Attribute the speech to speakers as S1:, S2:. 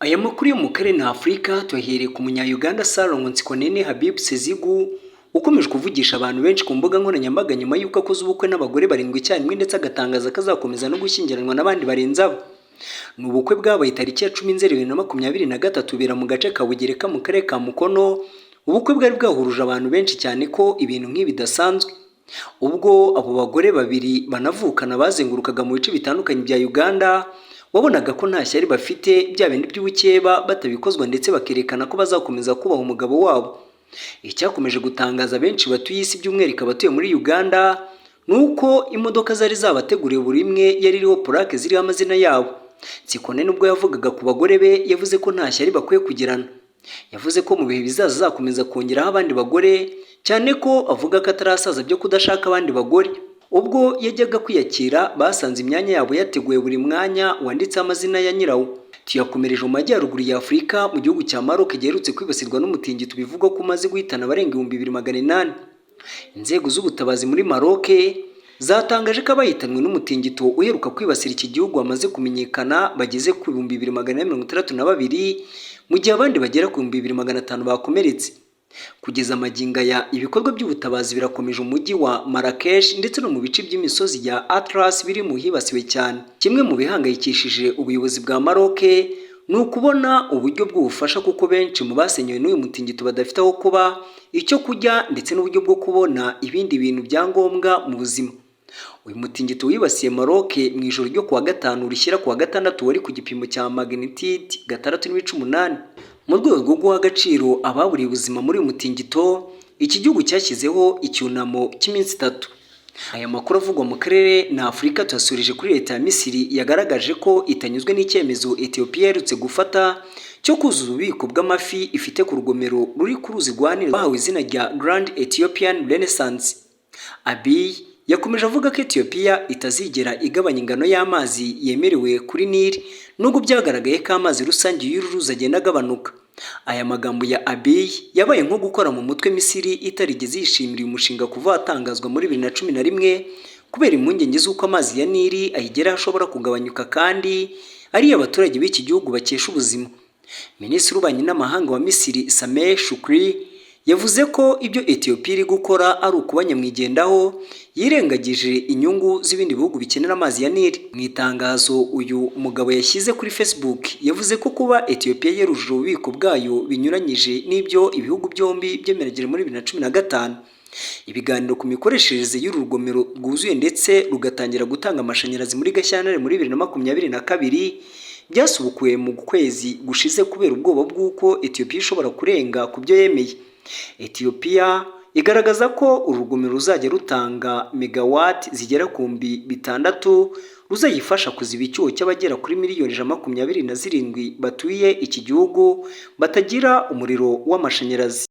S1: Aya makuru yo mu karere na Afurika tuyahereye ku munya-Uganda Salon Nsikonene Habib Sezigu ukomeje kuvugisha abantu benshi ku mbuga nkoranyambaga nyuma y'uko akoze ubukwe n'abagore barindwi icyarimwe ndetse agatangaza ko azakomeza no gushyingiranwa n'abandi barenze abo. Ni ubukwe bwabaye tariki ya 10 Nzeri 2023 bera mu gace ka Bugereka mu karere ka Mukono. Ubukwe bwari bwahuruje abantu benshi cyane ko ibintu nk'ibi bidasanzwe. Ubwo abo bagore babiri banavukana bazengurukaga mu bice bitandukanye bya Uganda, wabonaga ko nta shyari bafite bya bindi by'ubukeba batabikozwa ndetse bakerekana ko bazakomeza kubaha umugabo wabo. Icyakomeje gutangaza benshi batuye isi by'umwihariko abatuye muri Uganda nuko imodoka zari zabateguriye buri imwe yari iriho plaque ziriho amazina yabo. Nsikonene nubwo yavugaga ku bagore be yavuze ko nta shyari bakwiye kugirana. Yavuze ko mu bihe bizaza azakomeza kongeraho abandi bagore, cyane ko avuga ko atarasaza byo kudashaka abandi bagore. Ubwo yajyaga kwiyakira basanze imyanya yabo yateguye buri mwanya wanditseho amazina ya nyirawo. Tuyakomereje mu majyaruguru ya Afurika mu gihugu cya Maroc giherutse kwibasirwa n'umutingito bivugwa ko umaze guhitana abarenga 2800. Inzego z'ubutabazi muri Maroc zatangaje ko abahitanwe n'umutingito uheruka kwibasira iki gihugu bamaze kumenyekana bageze ku 2462 mu gihe abandi bagera ku 2500 bakomeretse. Kugeza amaginga ya ibikorwa by'ubutabazi birakomeje umujyi wa Marrakesh ndetse no mu bice by'imisozi ya Atlas biri mu hibasiwe cyane. Kimwe mu bihangayikishije ubuyobozi bwa Maroc ni ukubona uburyo bw'ubufasha kuko benshi mu basenyewe n'uyu mutingito badafite aho kuba, icyo kurya ndetse n'uburyo bwo kubona ibindi bintu bya ngombwa mu buzima. Uyu mutingito wibasiye Maroc mu ijoro ryo kuwa gatanu rishyira kuwa gatandatu wari ku gipimo cya magnitude 6.8. Mu rwego rwo guha agaciro ababuriye ubuzima muri uyu mutingito, iki gihugu cyashyizeho icyunamo cy'iminsi 3. Aya makuru avugwa mu karere na Afurika tuyasurije kuri leta ya Misiri yagaragaje ko itanyuzwe n'icyemezo Ethiopia yarutse gufata cyo kuzuza ububiko bw'amafi ifite ku rugomero ruri ku ruzi rwa Nile bahawe izina rya Grand Ethiopian Renaissance. Abiy yakomeje avuga ko Ethiopia itazigera igabanya ingano y'amazi yemerewe kuri Nile nubwo byagaragaye ko amazi rusange y'uru ruzi agenda agabanuka. Aya magambo ya Abiy yabaye nko gukora mu mutwe Misiri itarigeze yishimira umushinga kuva atangazwa muri 2011 kubera impungenge z'uko amazi ya Nile ayigera ashobora kugabanyuka kandi ari abaturage b'iki gihugu bakesha ubuzima. Minisitiri w'ububanyi n'amahanga wa Misiri Sameh Shoukry yavuze ko ibyo Ethiopia iri gukora ari ukuba nyamwigendaho yirengagije inyungu z'ibindi bihugu bikenera amazi ya Nile. Mu itangazo uyu mugabo yashyize kuri Facebook yavuze ko kuba Ethiopia yerujije ububiko bwayo binyuranyije n'ibyo ibihugu byombi byemereje muri 2015. Ibiganiro ku mikoreshereze y'uru rugomero rwuzuye ndetse rugatangira gutanga amashanyarazi muri Gashyantare muri 2022 byasubukuwe mu kwezi gushize kubera ubwoba bw'uko Ethiopia ishobora kurenga ku byo yemeye. Ethiopia igaragaza ko urugomero ruzajya rutanga megawatt zigera ku 600 ruzayifasha kuziba icyuho cy'abagera kuri miliyoni 27 batuye iki gihugu batagira umuriro w'amashanyarazi.